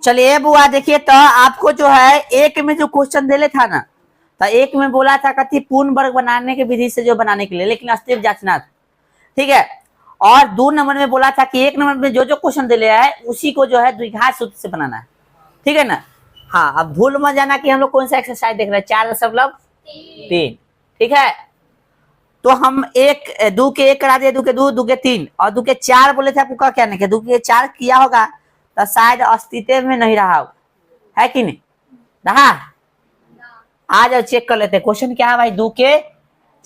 चलिए बुआ देखिए, तो आपको जो है एक में जो क्वेश्चन दिले था ना, तो एक में बोला था कथी पूर्ण वर्ग बनाने की विधि से जो बनाने के लिए, लेकिन अस्तित्व जांचना था, ठीक है। और 2 नंबर में बोला था कि 1 नंबर में जो जो क्वेश्चन दिले है उसी को जो है द्विघात सूत्र से बनाना है, ठीक है ना। हाँ, अब भूल मत जाना कि हम लोग कौन सा एक्सरसाइज देख रहे हैं, 4.3, ठीक है। तो हम 2 के 1 करा दिए, 2 के 2, 2 के 3 और 2 के 4 बोले थे आपको, क्या नहीं 2 के 4 किया होगा तो शायद अस्तित्व में नहीं रहा है कि नहीं रहा। आज चेक कर लेते हैं क्वेश्चन क्या है भाई। 2 के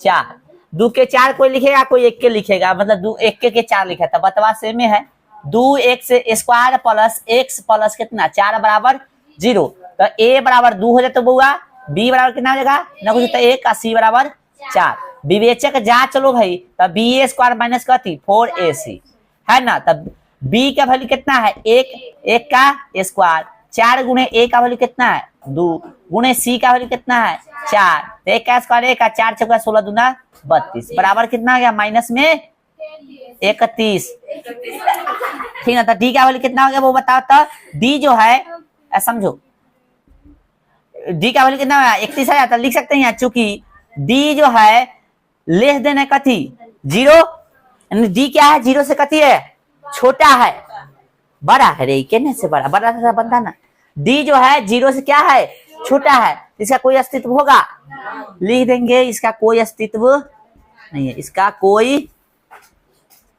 4, 2 के 4 कोई लिखेगा, कोई 1 के लिखेगा, मतलब 2 1 के 4 लिखा था, बतवा सेम में है। 2 x square plus x plus कितना 4 बराबर 0, तो a बराबर 2 हो जाता बुआ, b बराबर कितना हो जाएगा ना कुछ तो 1 का c बराबर 4। विवेचक जा चलो भाई, तब बी ए स्क्वायर माइनस कथी 4ac है ना। तब b का वैल्यू कितना है 1 का स्क्वायर, 4 गुणे a का वैल्यू कितना है 2 गुणे c का वैल्यू कितना है 4, तो 1 का स्क्वायर 1 का 4 चौका 16 दूना 32 बराबर कितना आ गया माइनस में 31, ठीक है। तो d का वैल्यू कितना हो गया वो बताओ। तो d जो है समझो, d का वैल्यू कितना है 31 है, तो लिख सकते हैं यहाँ, चूंकि d जो है लेस देन है कथी 0, यानी d क्या है 0 से कथी है छोटा है, बड़ा है रे, कहने से बड़ा बड़ा बनता ना। d जो है 0 से क्या है छोटा है, इसका कोई अस्तित्व होगा, लिख देंगे इसका कोई अस्तित्व नहीं है, इसका कोई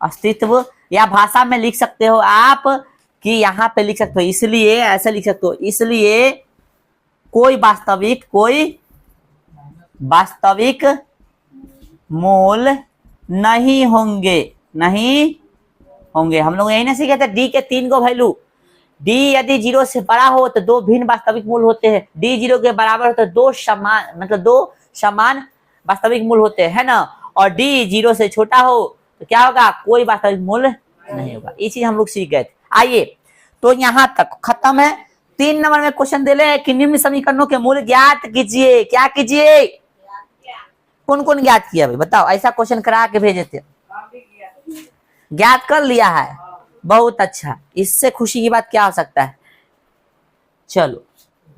अस्तित्व, या भाषा में लिख सकते हो आप कि यहाँ पे लिख सकते हो, इसलिए ऐसे लिख सकते हो, इसलिए कोई वास्तविक मूल नहीं होंगे। हम लोग यही ना सीखे थे डी के 3 को वैल्यू, डी यदि 0 से बड़ा हो तो 2 भिन्न वास्तविक मूल होते हैं, डी 0 के बराबर हो तो 2 समान वास्तविक मूल होते हैं, है ना। और डी 0 से छोटा हो तो क्या होगा कोई वास्तविक मूल नहीं होगा। ये चीज हम लोग सीख गए थे। आइए तो यहाँ तक खत्म है। 3 नंबर में क्वेश्चन दे ले कि निम्न समीकरणों के मूल ज्ञात कीजिए। क्या कीजिए, कौन कौन ज्ञात किया भाई बताओ, ऐसा क्वेश्चन करा के भेजे थे, ज्ञात कर लिया है, बहुत अच्छा, इससे खुशी की बात क्या हो सकता है। चलो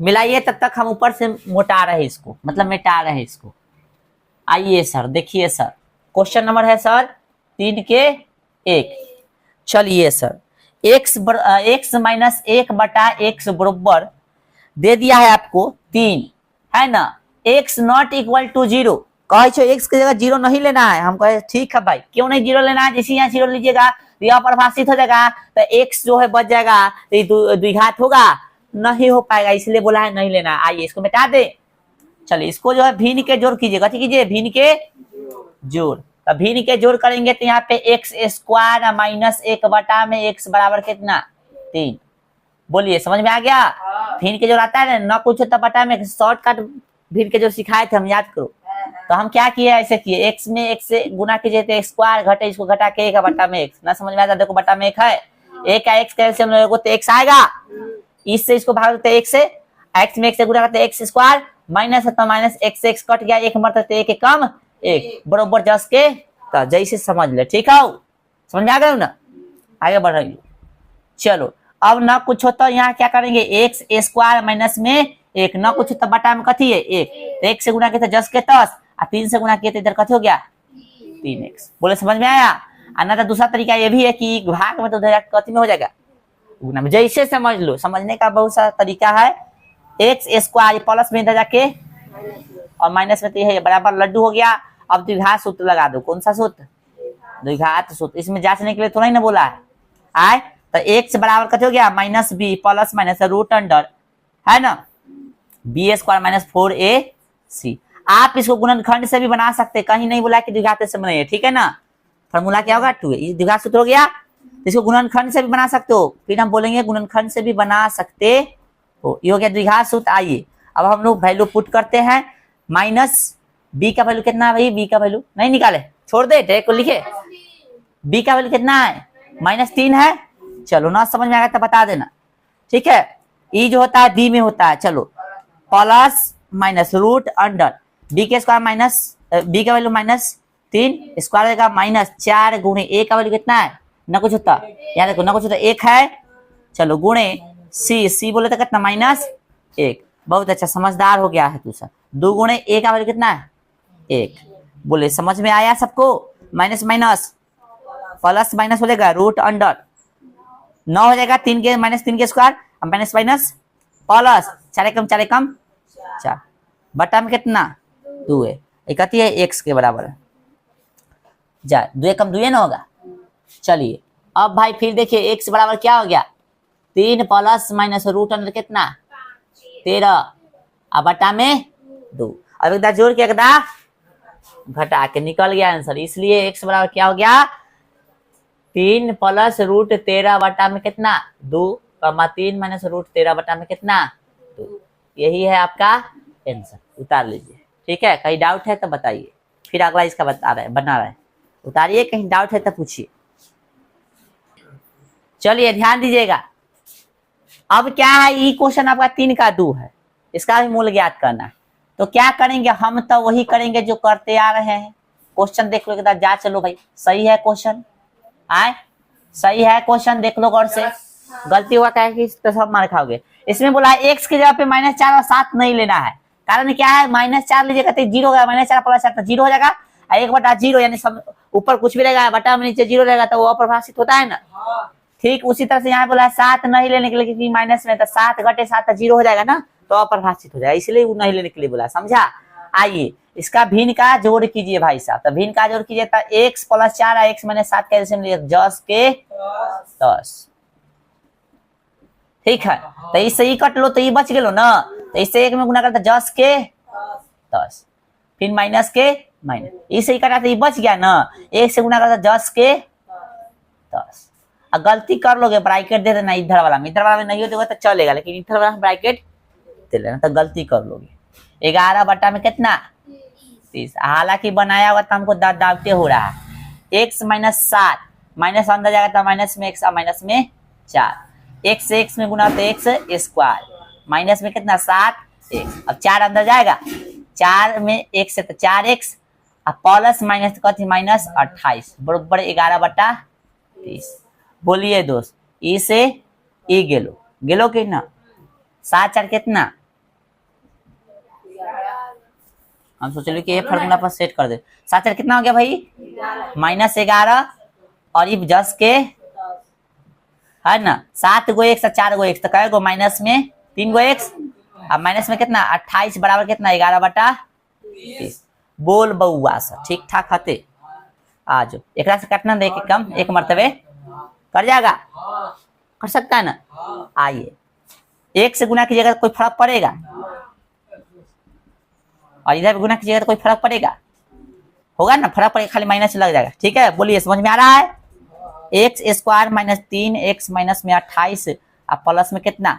मिलाइए, तब तक हम ऊपर से मोटा रहे इसको, मतलब मिटा रहे इसको। आइए सर देखिए सर, क्वेश्चन नंबर है सर 3 के 1। चलिए सर, x माइनस 1 बटा x बराबर दे दिया है आपको 3, है ना। x नॉट इक्वल टू 0, कहे छो x की जगह 0 नहीं लेना है, हम कहे ठीक है भाई, क्यों नहीं 0 लेना है, जैसे यहाँ 0 लीजिएगा तो यहाँ परिभाषित हो जाएगा, तो x जो है बच जाएगा, तो द्विघात होगा, नहीं हो पाएगा, इसलिए बोला है नहीं लेना। आइए इसको मिटा दे। चलिए इसको जो है भिन्न के जोड़ कीजिएगा, ठीक कीजिए भिन्न के जोड़, तो भिन्न के जोड़ करेंगे तो यहाँ पे एक्स स्क्वायर माइनस 1 बटा में x बराबर कितना 3। बोलिए समझ में आ गया। भिन्न के जोड़ आता है ना कुछ होता बटा में, शॉर्टकट भिन्न के जोड़ सिखाए थे हम, याद करो। तो हम क्या किए ऐसे किए, x में x से गुना कीजिए तो स्क्वायर घटे, इसको घटा के 1 बटा में x, ना समझ में आता, देखो बटा में 1 है, 1 का x कैसे हम लोगों को तो x आएगा, इससे इसको भाग देते 1 से, x में 1 से गुना करते x स्क्वायर माइनस है तो माइनस x से x कट गया, 1 मरते 1 कम 1 बरोबर जस के, तो जैसे समझ ले, ठीक है समझ में आ गए ना, आगे बढ़ रही। चलो अब ना कुछ होता है यहाँ क्या करेंगे, एक्स स्क्वायर माइनस में 1, ना कुछ होता बटा में कथी है 1, तो 1 से गुना किया जस के 10 और 3 से गुना किया तो इधर कथी हो गया 3x। बोले समझ में आया। ना तो दूसरा तरीका ये भी है कि भाग में तो कथी में हो जाएगा गुना में, जैसे समझ लो, समझने का बहुत सारा तरीका है। एक्स स्क्वायर प्लस में इधर जाके और माइनस में तो ये बराबर लड्डू हो गया। अब द्विघात सूत्र लगा दो, कौन सा सूत्र द्विघात सूत्र, इसमें जांचने के लिए थोड़ा ही ना बोला है, आए तो एक्स बराबर कथी हो गया minus B plus minus root under, है ना, बी स्क्वायर माइनस 4ac। आप इसको गुणनखंड से भी बना सकते, कहीं नहीं बोला कि द्विघात से बनाइए, ठीक है ना। फॉर्मूला क्या होगा 2, ये द्विघात सूत्र हो गया, इसको गुणनखंड से भी बना सकते हो, फिर हम बोलेंगे गुणनखंड से भी बना सकते हो, ये हो गया द्विघात सूत्र। आइए अब हम लोग वैल्यू पुट करते हैं, माइनस बी का वैल्यू कितना है भाई, बी का वैल्यू नहीं निकाले छोड़ दे, डायरेक्ट को लिखे, बी का वैल्यू कितना है -3 है। चलो ना समझ में आएगा तो बता देना, ठीक है। ई जो होता है बी में होता है, चलो plus minus root under B के स्क्वायर माइनस बी का वैल्यू -3 स्क्वायर का -4 गुणे ए का वैल्यू कितना है ना कुछ होता, यहाँ देखो ना कुछ होता 1 है, चलो गुणे सी बोले तो कितना -1। बहुत अच्छा, समझदार हो गया है तू सर। 2 गुणे ए का वैल्यू कितना है 1। बोले समझ में आया सबको? माइनस माइनस प्लस माइनस हो जाएगा रूट अंडर 9 हो जाएगा 3 के -3 के स्क्वायर, माइनस माइनस प्लस 4 एकम 4 बटा में कितना 2 है, इकती है x के बराबर है। जा 2 एकम 2 ना होगा। चलिए अब भाई फिर देखिए x बराबर क्या हो गया 3 प्लस माइनस रूट अंडर कितना 13 अब बटा में 2। अब एक जोड़ के एकदा घटा के निकल गया आंसर। इसलिए x बराबर क्या हो गया 3 प्लस रूट 13 बटा में कितना 2, 3 माइनस रूट 13 बटा में कितना 2। यही है आपका आंसर, उतार लीजिए। ठीक है, कहीं डाउट है तो बताइए, फिर अगला इसका बना रहे उतारिए, कहीं डाउट है तो पूछिए। चलिए ध्यान दीजिएगा। अब क्या है, ये क्वेश्चन आपका 3 का 2 है, इसका भी मूल ज्ञात करना है। तो क्या करेंगे हम, तो वही करेंगे जो करते आ रहे हैं। क्वेश्चन देख लो एक बार, जा चलो भाई, सही है क्वेश्चन, आए सही है क्वेश्चन, देख लो गौर से। गलती हुआ क्या है तो सब मार खाओगे। इसमें बोला है x की जगह पे -4 और 7 नहीं लेना है। कारण क्या है, -4 लीजिएगा तो 0 होगा, -4 प्लस 7 तो 0 हो जाएगा, 1/0 यानी सब ऊपर कुछ भी रहेगा, बटा में नीचे 0 रहेगा, तो वो अप्रभाषित होता है ना। ठीक उसी तरह से यहाँ बोला है 7 नहीं लेने के लिए, क्योंकि माइनस में, तो 7 घटे 7 तो 0 हो जाएगा ना, तो अप्रभाषित हो जाएगा, इसलिए वो नहीं लेने के लिए बोला। समझा? आइए इसका भिन्न का जोड़ कीजिए भाई साहब। तो भिन्न का जोड़ कीजिए तो x प्लस 4 और x माइनस 7 कैसे मिलेगा 10 के 10। ठीक है, तो इससे ही कट लो तो ये बच गेलो ना, तो इससे 1 में गुना करते 10 के 10, फिर माइनस के माइनस, इससे ही कटा तो ये बच गया ना, 1 से गुना करते 10 के 10। अब गलती कर लोगे ब्रैकेट दे देना इधर वाला में, इधर वाला में नहीं होगा तो चलेगा, लेकिन इधर वाला ब्रैकेट दे लेना, तो गलती कर लोगे। 11 बटा में कितना 30। हालांकि बनाया हुआ तो हमको दावते हो रहा है। x माइनस 7 माइनस अंदर जाएगा तो माइनस में x और माइनस में 4, x से x में गुना तो x स्क्वायर, माइनस में कितना 7x, अब 4 अंदर जाएगा, 4 में x से तो 4x, अब प्लस माइनस कथी माइनस 28 बराबर 11 बटा 30। बोलिए दोस्त, ई से ई गेलो कि ना, 7 4 कितना, हम सोच लो कि ये फार्मूला पर सेट कर दे। 7 4 कितना हो गया भाई -11 और ये 10 के है ना, 7 गो x 4 गो x, तो कहे गो माइनस में 3 गो x, अब माइनस में कितना 28 बराबर कितना 11 बटा 30। बोल बउआ सा ठीक ठाक हते। आ जाओ एक से काटना दे के कम, एक मरतबे कर जाएगा, कर सकता है ना। आइए 1 से गुना कीजिएगा तो कोई फर्क पड़ेगा, और इधर गुना कीजिएगा तो कोई फर्क पड़ेगा, होगा ना, फर्क पड़ेगा, खाली माइनस लग जाएगा। ठीक है, बोलिए समझ में आ रहा है। x square minus 3x minus में 28 और प्लस में कितना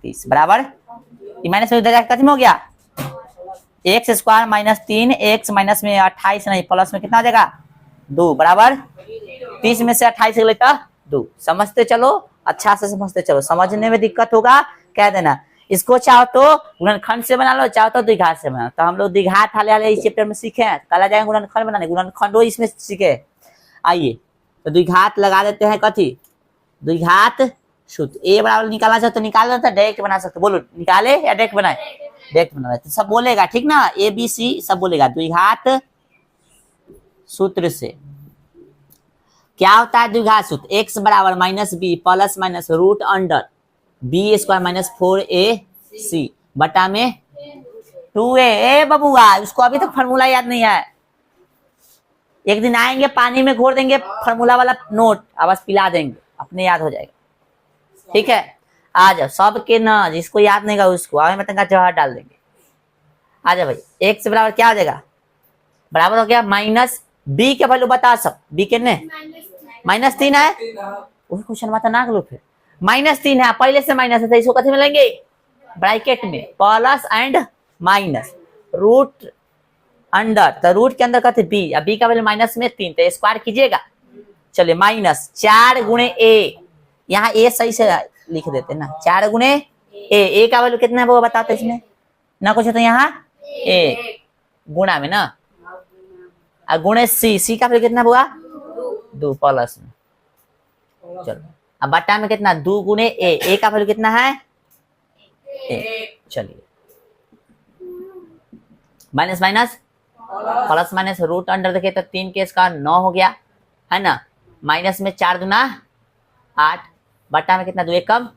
30 बराबर, माइनस में उधर जाकर खत्म हो गया, x square minus 3x minus में 28 नहीं, प्लस में कितना हो जाएगा 2 बराबर 30 में से 28 लेता 2। समझते चलो, अच्छा से समझते चलो, समझने में दिक्कत होगा कह देना। इसको चाहो तो गुणनखंड से बना लो, चाहो तो द्विघात से बना लो। तो हम लोग द्विघात हाल इस चैप्टर में सीखे हैं, कल आ जाएंगे गुणनखंड बनाने, गुणनखंड इसमें सीखे। आइए तो द्विघात लगा देते हैं, कथी द्विघात सूत्र। ए बराबर निकालना चाहो तो निकाल दो, डायरेक्ट बना सकते, बोलो निकाले या डायरेक्ट बनाए, डायरेक्ट बना तो सब बोलेगा, ठीक ना, ए बी सी सब बोलेगा। द्विघात सूत्र से क्या होता है द्विघात सूत्र, x बराबर -b plus minus root under B square minus 4ac बटा में 2a। ए बबुआ उसको अभी तक फॉर्मूला याद नहीं है, एक दिन आएंगे पानी में घोर देंगे फॉर्मूला वाला नोट, आवाज पिला देंगे, अपने याद हो जाएगा। ठीक है, आ जाओ सबके ना, जिसको याद नहीं होगा उसको आगे में तंगा जवाहर डाल देंगे। आ जाओ भाई, x बराबर क्या हो जाएगा, बराबर हो गया माइनस b के वैल्यू बता सब, b के ने -3 है, वही क्वेश्चन मत ना लो, फिर -3 है, पहले से माइनस है, तो इसको कैसे मिलेंगे ब्रैकेट में plus and minus root under, तो रूट के अंदर कहते बी, अब बी का वैल्यू माइनस में 3, तो स्क्वायर कीजिएगा। चलिए माइनस 4 गुणे ए, यहाँ ए सही से लिख देते ना, 4 गुणे ए का वैल्यू कितना है वो बताते इसमें ना कुछ, तो यहाँ ए गुणा में ना, गुणे सी का वैल्यू कितना हुआ 2 प्लस में। चलो अब बट्टा में कितना 2 गुने ए का वैल्यू कितना है ए। चलिए minus minus plus minus root under देखे तो 3 के स्क्वायर 9 हो गया है ना, माइनस में 4 दूना 8, बट्टा में कितना 2 एक कम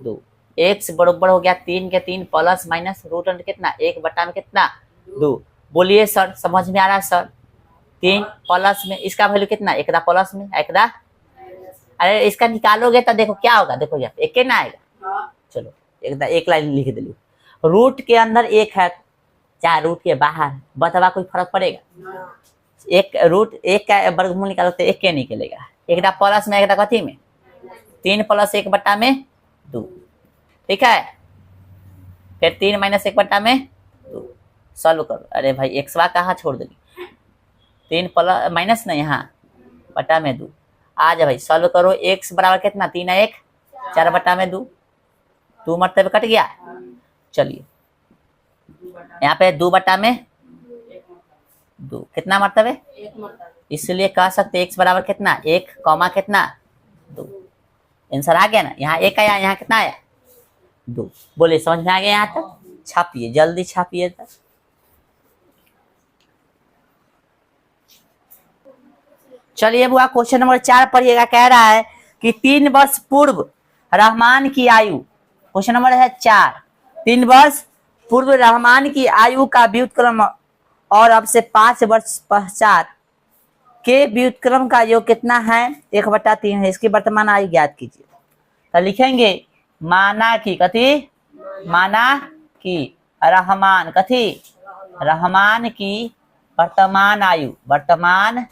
2, x बराबर हो गया 3 के 3 प्लस माइनस रूट अंडर कितना 1 बट्टा में कितना 2। बोलिए सर समझ में आ रहा है सर? 3 प्लस में इसका वैल्यू कितना एक प्लस में एक, अरे इसका निकालोगे तो देखो क्या होगा, देखो यहाँ एक के ना आएगा। चलो एक लाइन लिख दे, रूट के अंदर एक है चाहे रूट के बाहर, बतवा कोई फर्क पड़ेगा? एक रूट एक का वर्गमूल निकालो तो एक के निकलेगा, एक प्लस में एक कथी में 3 प्लस 1 बट्टा में 2, ठीक है। फिर 3 माइनस 1 बट्टा में 2, सॉल्व करो। अरे भाई एक्सवा कहाँ छोड़ देगी, 3 प्लस माइनस ना यहाँ बट्टा में 2, आ जा भाई सॉल्व करो। x बराबर कितना 3 1 4 बट्टा में 2, 2 मरतबे कट गया। चलिए यहाँ पे 2 बट्टा में 2 कितना मरतबे, इसलिए कह सकते x बराबर कितना 1 कॉमा कितना 2। आंसर आ गया ना, यहाँ 1 आया यहाँ कितना आया 2। बोले समझ में आ गया? यहाँ तक छापिए, जल्दी छापिए तक। चलिए बुआ क्वेश्चन नंबर 4 पढ़िएगा। कह रहा है कि 3 वर्ष पूर्व रहमान की आयु, क्वेश्चन नंबर है 4, 3 वर्ष पूर्व रहमान की आयु का व्युत्क्रम और अब से 5 वर्ष पश्चात के व्युत्क्रम का योग कितना है 1/3 है। इसकी वर्तमान आयु ज्ञात कीजिए। तो लिखेंगे माना की कथी, माना की रहमान कथी, रहमान की वर्तमान आयु, वर्तमान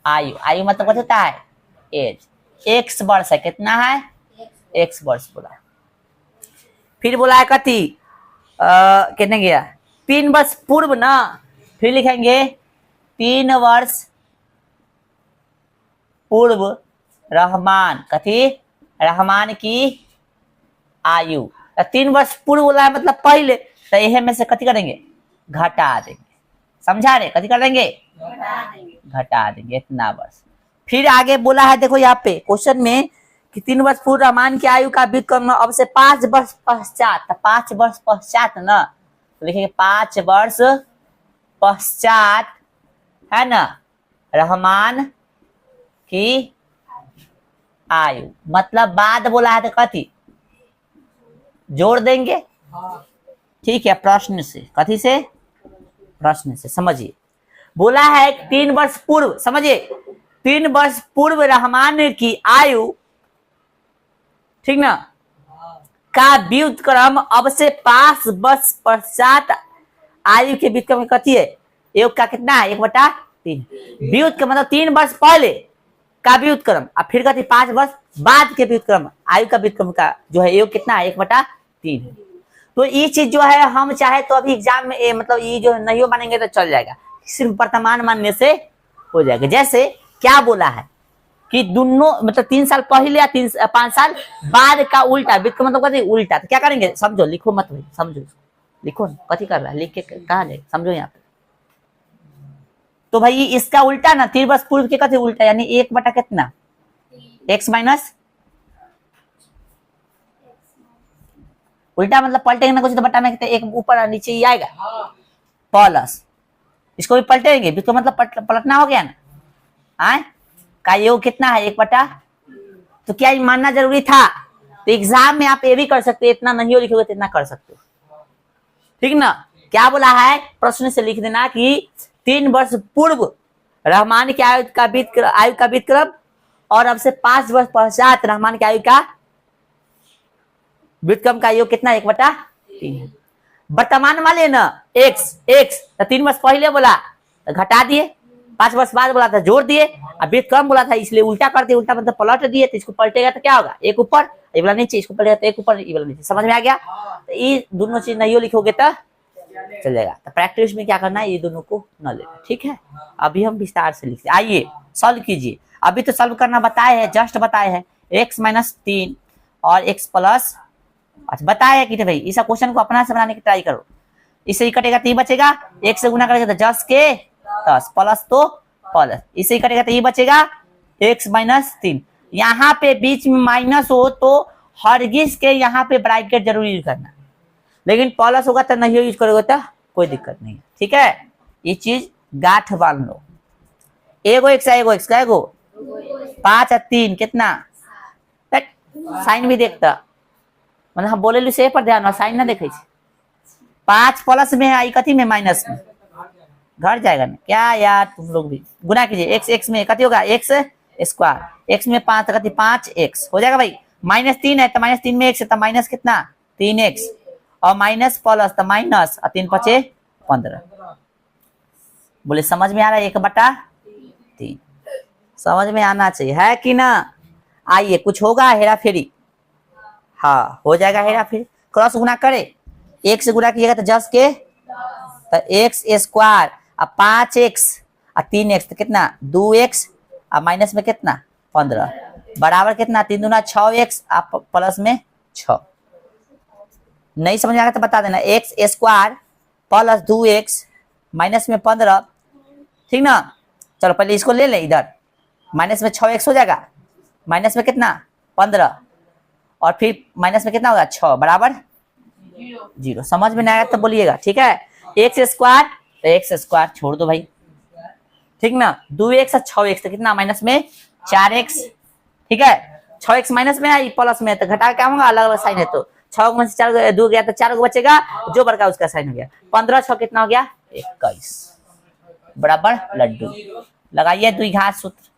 आयु, आयु मतलब क्या होता है एज, x वर्ष है, कितना है x वर्ष बोला। फिर बोला है कथी कितने गया 3 वर्ष पूर्व ना, फिर लिखेंगे 3 वर्ष पूर्व रहमान कथी, रहमान की आयु। 3 वर्ष पूर्व बोला है मतलब पहले, तो यह में से कथी करेंगे घटा देंगे, समझा रहे, कथी कर देंगे घटा देंगे इतना वर्ष। फिर आगे बोला है देखो यहाँ पे क्वेश्चन में कि 3 वर्ष पूर्व रहमान की आयु का व्युत्क्रम अब से 5 वर्ष पश्चात, 5 वर्ष पश्चात ना, तो लिखेंगे 5 वर्ष पश्चात है ना रहमान की आयु, मतलब बाद बोला है तो कथी जोड़ देंगे, ठीक है प्रश्न से, कथी से प्रश्न से, समझिए। बोला है 3 वर्ष पूर्व, समझिए 3 वर्ष पूर्व रहमान की आयु, ठीक ना, का व्युत्क्रम अब से 5 वर्ष पश्चात आयु के व्युत्क्रम कथी है योग का कितना है 1/3। व्युत्क्रम मतलब 3 वर्ष पहले का व्युत्क्रम और फिर कथी 5 वर्ष बाद के व्युत्क्रम, आयु का व्युत्क्रम का जो है योग कितना है 1/3 है। तो ये चीज जो है हम चाहे तो अभी एग्जाम में मतलब ये जो नहीं मानेंगे तो चल जाएगा, सिर्फ वर्तमान मानने से हो जाएगा। जैसे क्या बोला है कि दोनों मतलब 3 साल पहले या 5 साल बाद का उल्टा व्युत्क्रम मतलब कथी उल्टा, तो क्या करेंगे समझो, लिखो मत भाई, समझो लिखो कथी कर रहा है, लिख के कहा ले समझो यहाँ पे। तो भाई इसका उल्टा ना 3 वर्ष पूर्व के कथी उल्टा, यानी 1 बटा कितना x माइनस, उल्टा मतलब पलटेंगे ना कुछ तो बटा में कितने एक ऊपर और नीचे ही आएगा प्लस, इसको भी पलटेंगे तो मतलब पलटना हो गया ना, आए का योग कितना है 1/। तो क्या ये मानना जरूरी था? तो एग्जाम में आप ये भी कर सकते हो, इतना नहीं हो लिखोगे तो इतना कर सकते हो, ठीक ना। क्या बोला है प्रश्न से लिख देना कि 3 वर्ष पूर्व रहमान की आयु का व्युत्क्रम और अब से 5 वर्ष पश्चात रहमान की आयु का व्युत्क्रम का योग कितना 1/3। वर्तमान वाले ना x 3 वर्ष पहले बोला तो घटा दिए, 5 वर्ष बाद बोला था जोड़ दिए, अब व्युत्क्रम बोला था इसलिए उल्टा कर दिए, उल्टा मतलब पलट दिए, तो इसको पलटेगा तो क्या होगा एक ऊपर ये वाला नीचे, इसको पलटेगा तो एक ऊपर ये वाला नीचे, समझ में आ गया। तो ये दोनों चीज नहीं लिखोगे तो चल जाएगा। तो प्रैक्टिस में क्या करना है ये दोनों को न लेना, ठीक है। अभी हम विस्तार से लिखते, आइए सॉल्व कीजिए। अभी तो सॉल्व करना बताए है, जस्ट बताए हैं x माइनस 3 और x प्लस, अच्छा बताया कि भाई इस क्वेश्चन को अपना से बनाने की ट्राई करो। इससे ही कटेगा तो ये बचेगा, 1 से गुना करेगा तो 10 के 10 प्लस तो प्लस, इससे ही कटेगा तो ये बचेगा x माइनस 3, यहाँ पे बीच में माइनस हो तो हरगिज के यहाँ पे ब्रैकेट जरूर यूज करना, लेकिन प्लस होगा तो नहीं यूज करोगे तो कोई दिक्कत नहीं है, ठीक है। ये चीज गांठ बांध लो। एगो एक्स एगो एक्स का एगो 5 और 3 कितना, साइन भी देखता, मतलब हम बोले से पर ध्यान, साइन ना देखे 5 प्लस में है, आई कथी में माइनस में, घर जाएगा ना क्या यार, तुम लोग भी गुना कीजिए। एक्स एक्स में कथी होगा एक्स स्क्वायर, एक्स में 5 कथी 5 एक्स हो जाएगा भाई, माइनस 3 है तो माइनस 3 में एक्स है तो माइनस कितना 3 एक्स, और माइनस प्लस तो माइनस, और 3 पचे 15। बोले समझ में आ रहा है, 1/3 समझ में आना चाहिए, है कि ना। आइए कुछ होगा हेरा फेरी, हाँ हो जाएगा हेरा फेरी। क्रॉस गुना करे, एक से गुना कीजिएगा तो जस के, तो एक्स स्क्वायर और 5 एक्स और 3 एक्स तो कितना 2 एक्स, और माइनस में कितना 15 बराबर कितना 3 दूना 6 एक्स, आप प्लस में 6। नहीं समझ में आएगा तो बता देना, x square plus 2 x minus में 15, ठीक ना। चलो पहले इसको ले ले इधर, माइनस में 6 एक्स हो जाएगा, माइनस में कितना 15, और फिर माइनस में कितना होगा 6 बराबर 0। समझ में नहीं आया तो बोलिएगा, ठीक है। एक्स स्क्वायर तो एक्स स्क्वायर छोड़ दो भाई, ठीक ना। 2 एक्स और 6 एक्स तो कितना माइनस में 4 एक्स, ठीक है। 6 एक्स माइनस में है, प्लस में तो घटा क्या होगा, अलग अलग साइन है तो 6 में से 4 2 गया तो 4 को बचेगा, जो बड़का उसका साइन हो गया। 15 6 कितना हो गया 21 बराबर लड्डू। लगाइए द्विघात सूत्र,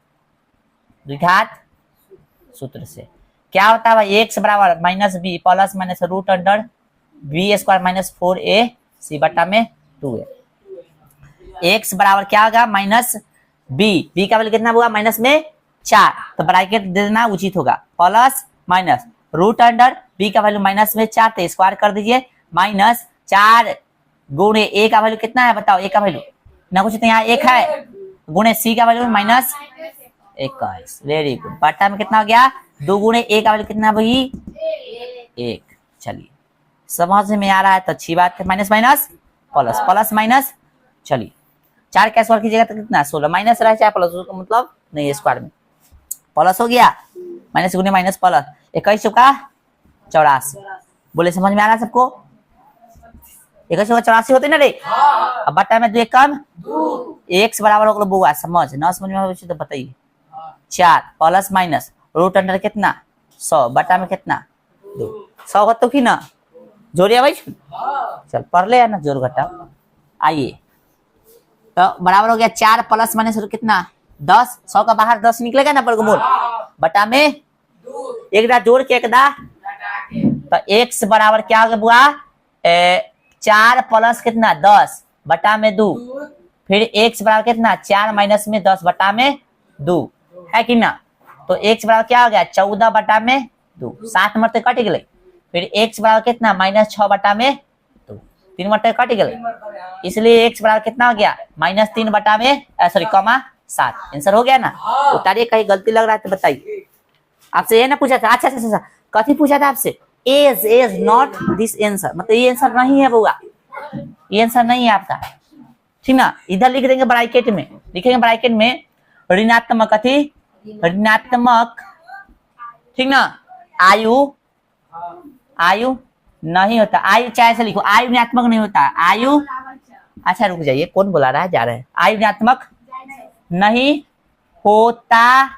द्विघात सूत्र से क्या होता है भाई, एक्स बराबर minus B plus minus root under B square minus 4ac बटा में 2a। एक्स बराबर क्या होगा माइनस बी का वैल्यू कितना होगा माइनस में 4, तो ब्रैकेट दे देना उचित होगा, plus minus root under B का वैल्यू माइनस में 4 तो स्क्वायर कर दीजिए, माइनस 4 गुणे ए का वैल्यू कितना है बताओ, ए का वैल्यू ना कुछ तो यहाँ 1 है, गुणे सी का वैल्यू माइनस 21, वेरी गुड। बटा में कितना हो गया 2 गुणे ए का वैल्यू कितना भाई 1। चलिए समझ में आ रहा है तो अच्छी बात है, minus minus plus plus minus, चलिए 4 का स्क्वायर कीजिएगा तो कितना 16, माइनस रहा चाहे प्लस उसका मतलब नहीं, स्क्वायर में प्लस हो गया, माइनस गुने माइनस प्लस 21 चौका 84। बोले समझ में आ रहा है सबको, 21 चौका 84 होते ना रे। अब बटा में 2 कम, एक्स बराबर हो गया बुआ, समझ ना समझ में तो बताइए। 4 प्लस माइनस रूट अंडर कितना 100 बटा में कितना 2, 100 हो तो की ना जोड़िया भाई, चल पढ़ ले ना जोड़ घटा। आइए तो बराबर हो गया 4 प्लस माइनस कितना 10, 100 का बाहर 10 निकलेगा ना वर्गमूल, बटा में एक दा जोड़ के एक दा, तो x बराबर क्या हो गया बुआ 4 प्लस कितना 10 बटा में 2, फिर x बराबर कितना 4 माइनस में 10 बटा में 2, है कि ना। तो x बराबर क्या हो गया 14 बटा में 2, 7 मरते कट गए, फिर x बराबर कितना माइनस 6 बटा में 2, 3 मरते कट गए, इसलिए x बराबर कितना हो गया माइनस 3 बटा में सॉरी कमा 7। आंसर हो गया ना। उतारिए, कहीं गलती लग रहा है तो बताइए। आपसे ये ना पूछा था, अच्छा अच्छा अच्छा कथी पूछा था आपसे, इज नॉट दिस आंसर, मतलब ये आंसर नहीं है बुआ, ये आंसर नहीं है आपका, ठीक ना। इधर लिख देंगे ब्रैकेट में, लिखेंगे ब्रैकेट में ऋणात्मक कथी ऋणात्मक, ठीक ना। आयु आयु नहीं होता, आयु चाहे से लिखो, आयु ऋणात्मक नहीं होता आयु। अच्छा रुक जाइए, कौन बुला रहा है जा रहे हैं, आयु ऋणात्मक नहीं होता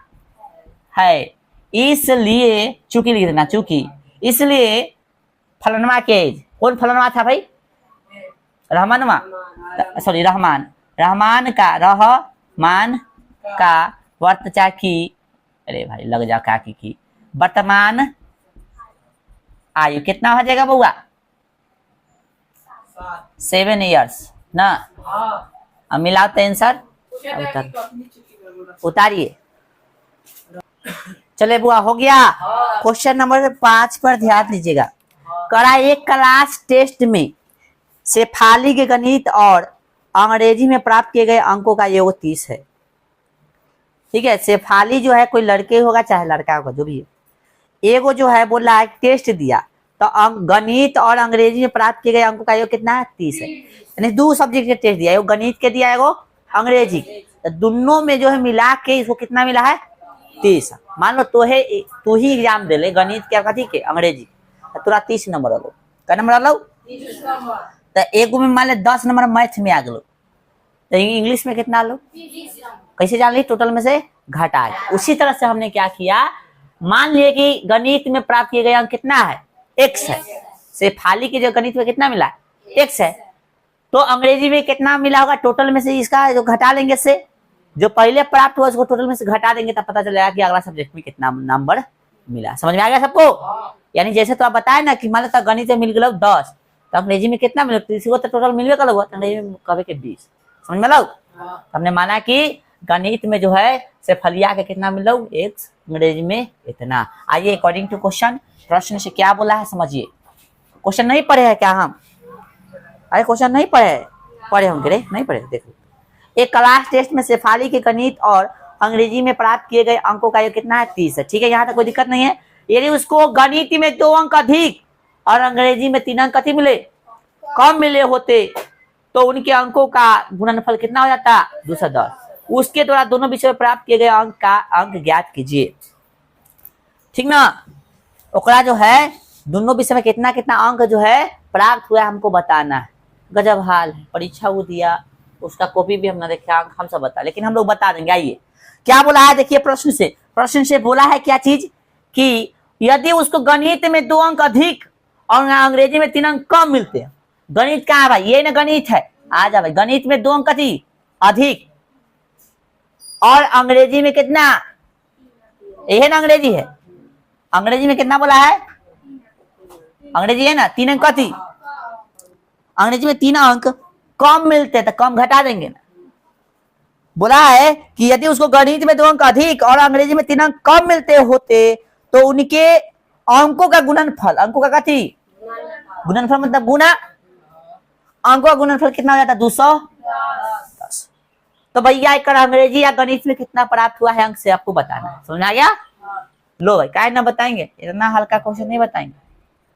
है, इसलिए चूंकि लिख देना, चूंकि इसलिए फलनवा के एज, कौन फलनवा था भाई रहमानवा, सॉरी रहमान, रहमान का वर्तचा की, अरे भाई लग जा का की वर्तमान आयु कितना हो जाएगा बउआ 7 इयर्स ना। अब मिलाओ तो आंसर उतारिए। चले बुआ हो गया। क्वेश्चन नंबर 5 पर ध्यान दीजिएगा। करा एक क्लास टेस्ट में शेफाली के गणित और अंग्रेजी में प्राप्त किए गए अंकों का योग 30 है। ठीक है, शेफाली जो है कोई लड़के होगा चाहे लड़का होगा जो भी है, एगो जो है बोला है टेस्ट दिया तो गणित और अंग्रेजी में प्राप्त किए गए अंकों का योग कितना है 30 है। यानी 2 सब्जेक्ट के टेस्ट दिया, एगो गणित के दिया एगो अंग्रेजी, तो दोनों में जो है मिला के इसको कितना मिला है 30। मान लो तू ही एग्जाम दे ले गणित के कथी के अंग्रेजी, तोरा 30 नंबर अलो, कै नंबर अलो, तो एगो में मान ले 10 नंबर मैथ में आ गलो, तो इंग्लिश में कितना लो, कैसे जान ली, टोटल में से घटा। उसी तरह से हमने क्या किया, मान लिए कि गणित में प्राप्त किए गए अंक कितना है, x है, शेफाली के जो गणित में कितना मिला, x है, तो अंग्रेजी में कितना मिला होगा, टोटल में से इसका जो घटा लेंगे से, जो पहले प्राप्त हुआ उसको टोटल में से घटा देंगे, तब पता चलेगा कि अगला सब्जेक्ट में कितना नंबर मिला। समझ में आ गया सबको? यानी जैसे तो आप बताए ना कि मान लो गणित में मिल गया 10, तो अंग्रेजी में कितना मिला, इसी को तो टोटल मिलवे कर, अंग्रेजी में कभी के 20। समझ में लो? हमने माना कि गणित में जो है शेफालिया के कितना मिला, x, अंग्रेजी में इतना। आइए अकॉर्डिंग टू क्वेश्चन, प्रश्न से क्या बोला है समझिए। क्वेश्चन नहीं पढ़े हैं क्या हम? अरे क्वेश्चन नहीं पढ़े होंगे रे, नहीं पढ़े। देखो, एक क्लास टेस्ट में शेफाली के गणित और अंग्रेजी में प्राप्त किए गए अंकों का योग कितना है, 30 है। ठीक है, यहाँ तक कोई दिक्कत नहीं है। यदि उसको गणित में 2 अंक अधिक और अंग्रेजी में 3 अंक अधिक मिले, कम मिले होते, तो उनके अंकों का गुणनफल कितना हो जाता, 210। उसके द्वारा दोनों विषय में प्राप्त किए गए अंक का अंक ज्ञात कीजिए। ठीक ना? ओकरा जो है दोनों विषय में कितना कितना अंक जो है प्राप्त हुआ हमको बताना है। गजब हाल है, परीक्षा वो दिया, उसका कॉपी भी हमने देखा, अंक हम सब बता, लेकिन हम लोग बता देंगे। आइए क्या बोला है, देखिए प्रश्न से बोला है क्या चीज, कि यदि उसको गणित में 2 अंक अधिक और अंग्रेजी में 3 अंक कम मिलते हैं। गणित कहाँ है भाई, ये ना गणित है, आ जा भाई, गणित में 2 अंक अधिक और अंग्रेजी में कितना, यही ना अंग्रेजी है, अंग्रेजी में कितना बोला है, अंग्रेजी है ना 3 अंक अधिक, अंग्रेजी में 3 अंक कम मिलते हैं तो कम घटा देंगे ना। बोला है कि यदि उसको गणित में 2 अंक अधिक और अंग्रेजी में 3 अंक कम मिलते होते, तो उनके अंकों का गुणनफल, अंकों का कथी, गुणनफल मतलब गुना, अंकों का गुणनफल कितना हो जाता है, 210। तो भैया एक अंग्रेजी या गणित में कितना प्राप्त हुआ है अंक से आपको बताना है। समझ आ गया? लो भाई, क्या ना बताएंगे, इतना हल्का क्वेश्चन नहीं बताएंगे।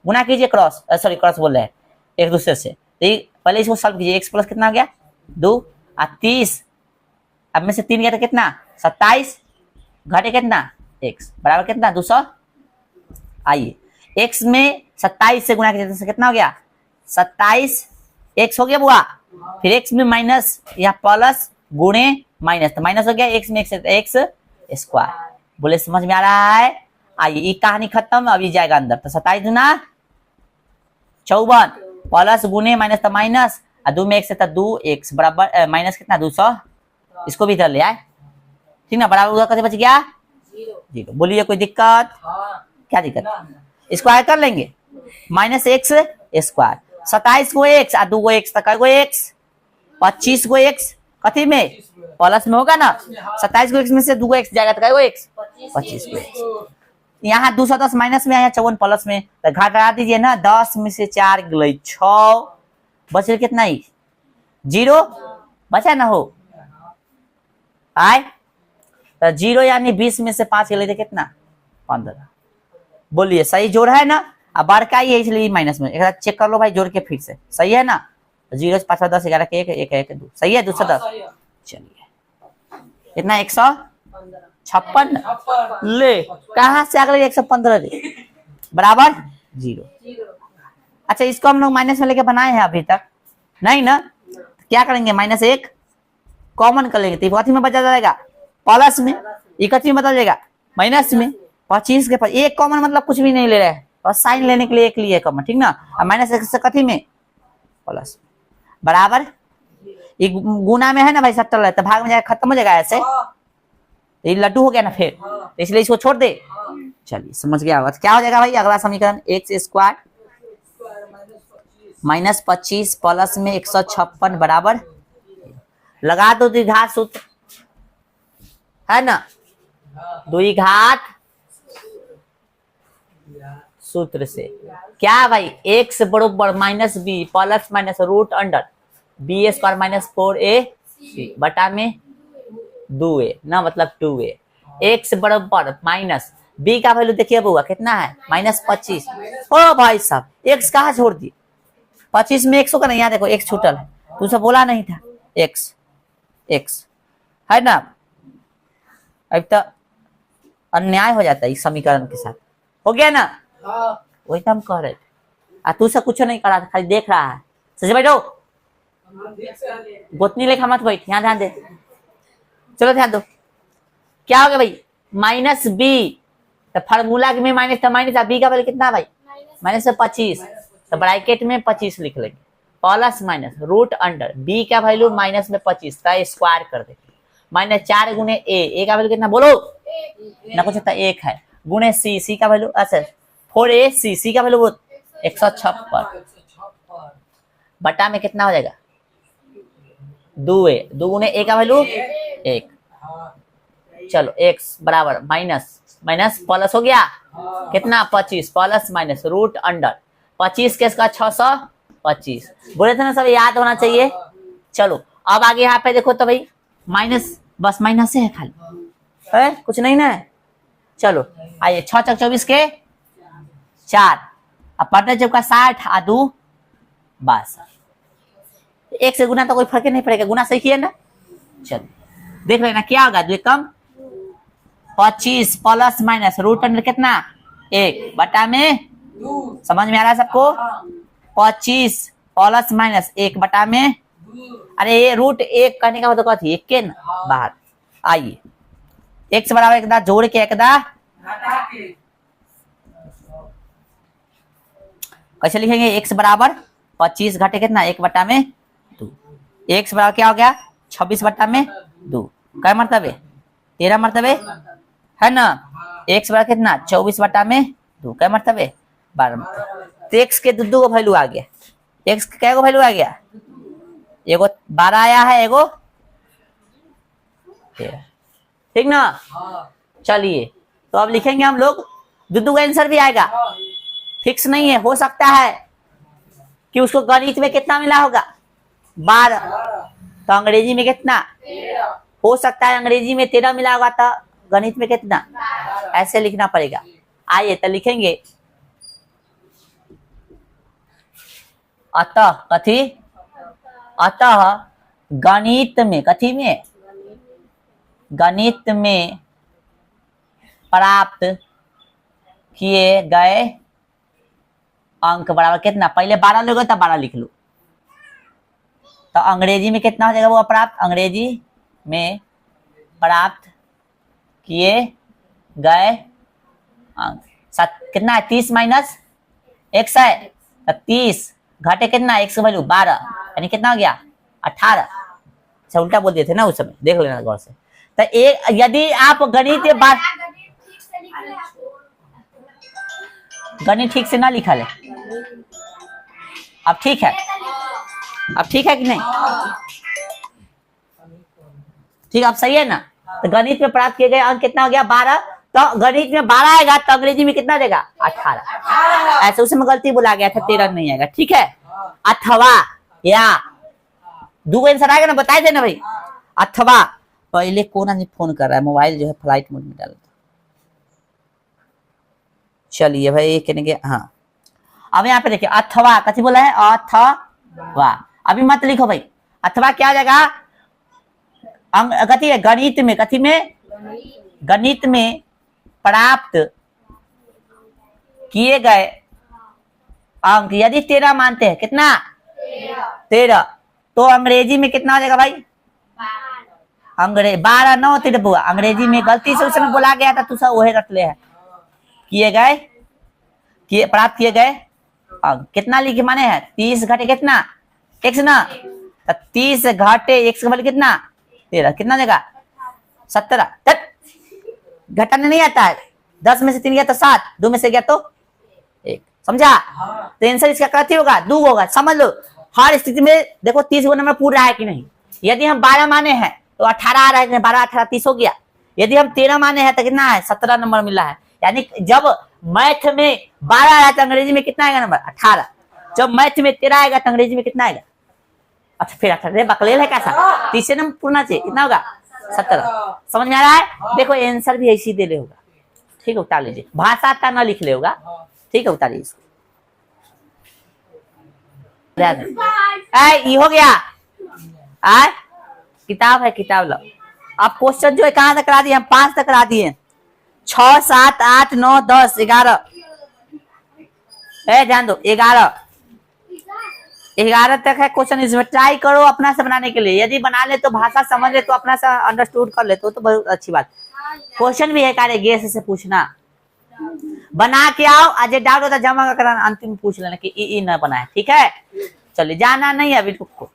गुना कीजिए, क्रॉस बोल रहे हैं एक दूसरे से। पहले इसको सॉल्व कीजिए, x प्लस कितना हो गया 2 और 30, अब में से 3 गया तो कितना 27, घटे कितना x बराबर कितना 200। आइए x में 27 से गुना कीजिए तो कितना हो गया 27, x हो गया बुआ, फिर x में माइनस या प्लस गुणे माइनस, तो माइनस हो गया, x में x स्क्वायर। बोले समझ में आ रहा है? आइए ये कहानी खत्म, अभी जाएगा अंदर। तो 27 दूना 54, प्लस गुने माइनस तो माइनस, 2 में x है तो 2x बराबर माइनस कितना 200, इसको भी इधर ले आए। ठीक ना, बराबर उधर कैसे बच गया 0। बोलिए कोई दिक्कत? क्या दिक्कत? स्क्वायर कर लेंगे, माइनस x स्क्वायर, 27 को x और 2 को x तक को x, 25 को x कथी में प्लस में होगा ना, 27 को x में से 2 को x जाएगा तो को x 25 को x, यहाँ 210 माइनस में, यहाँ 54 प्लस में, तो घटा दीजिए ना, 10 में से 4 गए 6, बचे कितना ही 0 बचा ना हो आए, तो 0 यानी 20 में से 5 गए थे कितना 15। बोलिए सही जोड़ है ना? अब बड़का ही है इसलिए माइनस में, एक बार चेक कर लो भाई जोड़ के फिर से, सही है ना? 0 से 5 10 11 के 1 1 2 सही है, 210। चलिए कितना 156 ले, कहां से अगले 115 दे बराबर 0। अच्छा इसको हम लोग माइनस में लेके बनाए हैं अभी तक नहीं ना, क्या करेंगे -1 कॉमन कर लेंगे, तो कथी में बचा जाएगा प्लस में, इकट्ठी में बदल जाएगा माइनस में, 25 के पास 1 कॉमन मतलब कुछ भी नहीं ले रहे हैं, बस साइन लेने के लिए 1 लिए कॉमन। ठीक ना, और -1 से कथी में प्लस बराबर, ये गुना में है ना भाई 70 है, तो भाग में जाएगा, खत्म हो जाएगा ऐसे, ये लड्डू हो गया ना फिर, तो इसलिए इसको छोड़ दे। चलिए समझ गया, क्या हो जाएगा भाई अगला समीकरण, x स्क्वायर -25 प्लस में 156 बराबर, लगा दो द्विघात सूत्र है ना, द्विघात सूत्र से क्या भाई, x बराबर -b plus minus root under b square minus 4ac बटा में 2a ना, मतलब 2a, x बराबर माइनस b का वैल्यू देखिए बुआ कितना है -25। ओ भाई साहब x कहाँ छोड़ दी, 25 में 100 का नहीं, यहाँ देखो x छूटल है, तुमसे बोला नहीं था x है ना। अब तो अन्याय हो जाता है इस समीकरण के साथ। हो गया ना? वही तो हम कह रहे थे। तू सब कुछ नहीं करा था, खाली देख रहा है। सच बैठो, गोतनी लेखा मत बैठ, यहाँ ध्यान दे। चलो ध्यान दो, क्या हो गया भाई? माइनस बी, तो फार्मूला में माइनस था, माइनस बी का वैल्यू कितना भाई? -25, तो ब्रैकेट में 25 लिख लेंगे, plus minus root under B का वैल्यू -25 का स्क्वायर कर देंगे, -4 गुने ए का वैल्यू कितना बोलो ना, कुछ था 1 है, गुने सी का वैल्यू, अच्छा 4a सी का वैल्यू 156 बटा में कितना हो जाएगा? 2a, 2 गुने ए का वैल्यू 1। चलो x बराबर माइनस प्लस हो गया कितना? 25 प्लस माइनस रूट अंडर 25 के इसका 625। बोले थे ना सब याद होना चाहिए। चलो अब आगे यहाँ पे देखो तो भाई माइनस, बस माइनस से है खाली, है कुछ नहीं ना। चलो आइए 6 चक 24 के 4, अब पढ़ते जब का 60 आ 2 62, एक से गुना तो कोई फर्क नहीं पड़ेगा, गुना सही किया ना। चलो देख लेना क्या होगा, 2 कम 25 प्लस माइनस रूट अंडर कितना? 1 बटा में, समझ में आ रहा है सबको? 25 प्लस माइनस 1 बटा में, अरे ये रूट 1 करने का मतलब क्या थी? 1 के ना बाहर। आइए x बराबर एकदा जोड़ के एकदा कैसे लिखेंगे? x बराबर 25 घटे कितना? 1 बटा में 2। x बराबर क्या हो गया? 26 बटा में 2, क्या मरतबे? 13 मरतबे है ना। x बराबर कितना? 24 बटा में 2, क्या मरतबे? 12 मरतबे। तो x के दो को वैल्यू आ गया, x के क्या वैल्यू आ गया? एगो 12 आया है, एगो 13, ठीक ना। चलिए तो अब लिखेंगे हम लोग, दुद्दू का आंसर भी आएगा, फिक्स नहीं है, हो सकता है कि उसको गणित में कितना मिला होगा? 12, तो अंग्रेजी में कितना? हो सकता है अंग्रेजी में 13 मिला होगा, तो गणित में कितना? ऐसे लिखना पड़ेगा। आइए तो लिखेंगे, अतः कथी? अतः गणित में, कथी में? गणित में प्राप्त किए गए अंक बराबर कितना? पहले 12 लोगे तो 12 लिख लो, तो अंग्रेजी में कितना हो जाएगा वो प्राप्त? अंग्रेजी में प्राप्त किए गए अंक कितना है? 30 माइनस x है, तो 30 घटे कितना? x का वैल्यू 12, यानी कितना हो गया? 18। अच्छा उल्टा बोल दिए थे ना उस समय, देख लेना गौर से। तो एक यदि आप गणित गणित ठीक से ना लिखा ले, अब ठीक है, अब ठीक है कि नहीं? ठीक, अब सही है ना। तो गणित में प्राप्त किए गए अंक कितना हो गया? 12, तो गणित में 12 आएगा तो अंग्रेजी में कितना देगा? 18। ऐसे उसमें गलती बोला गया था, 13 नहीं आएगा, ठीक है। अथवा या दो आंसर आएगा ना, बताए देना भाई। अथवा, पहले कौन आदमी फोन कर रहा है? मोबाइल जो है फ्लाइट मोड में डाल। चलिए भाई कहने, हाँ अब यहाँ पे देखिए, अथवा कथी बोला है? अथवा, अभी मत लिखो भाई, अथवा क्या हो जाएगा? कथी है? गणित में, कथी में? गणित में प्राप्त किए गए अंक यदि 13 मानते हैं, कितना? 13, तो अंग्रेजी में कितना हो जाएगा भाई? 12 9 13 बुआ, अंग्रेजी में गलती से उसमें बोला गया था, तू सब वही रट ले है। किए गए, प्राप्त किए गए अंक कितना लिखे माने है? 30 घटे कितना? x ना, तो 30 घटे x का वैल्यू कितना? 13, कितना देगा? 17। घटाने नहीं आता है, 10 में से 3 गया तो 7, 2 में से गया तो 1, समझा? तो आंसर इसका कथी होगा? 2 होगा, समझ लो। हर स्थिति में देखो 30 को नंबर पूरा है कि नहीं। यदि हम 12 माने हैं तो 18 आ रहा है, 12 18 30 हो गया। यदि हम 13 माने हैं तो कितना है? 17 नंबर मिला है। यानी जब मैथ में 12 आया तो अंग्रेजी में कितना आएगा नंबर? 18। जब मैथ में 13 आएगा तो अंग्रेजी में कितना आएगा? अच्छा फिर 18 बकलेल है कैसा? 30 नंबर पूर्णा चाहिए, कितना होगा? 17। समझ में आ रहा है? देखो आंसर भी ऐसी दे ले होगा, ठीक है, उतार लीजिए। भाषा था ना लिख ले होगा, ठीक है, उतारिए इसको। ये हो गया, आए किताब है, किताब लो। आप क्वेश्चन जो है कहां तक करा दिए? हम 5 तक करा दिए। 6 7 8 9 10 11 ध्यान दो 11 तक है क्वेश्चन। इसमें ट्राई करो अपना से बनाने के लिए, यदि बना ले तो भाषा समझ ले तो अपना से अंडरस्टूड कर ले तो बहुत अच्छी बात। क्वेश्चन भी है कार्य गेस से पूछना, बना के आओ, आज डाउट होता जमा कर अंतिम पूछ लेना कि ई न बनाए, ठीक है। चलिए जाना नहीं अभी, रुको।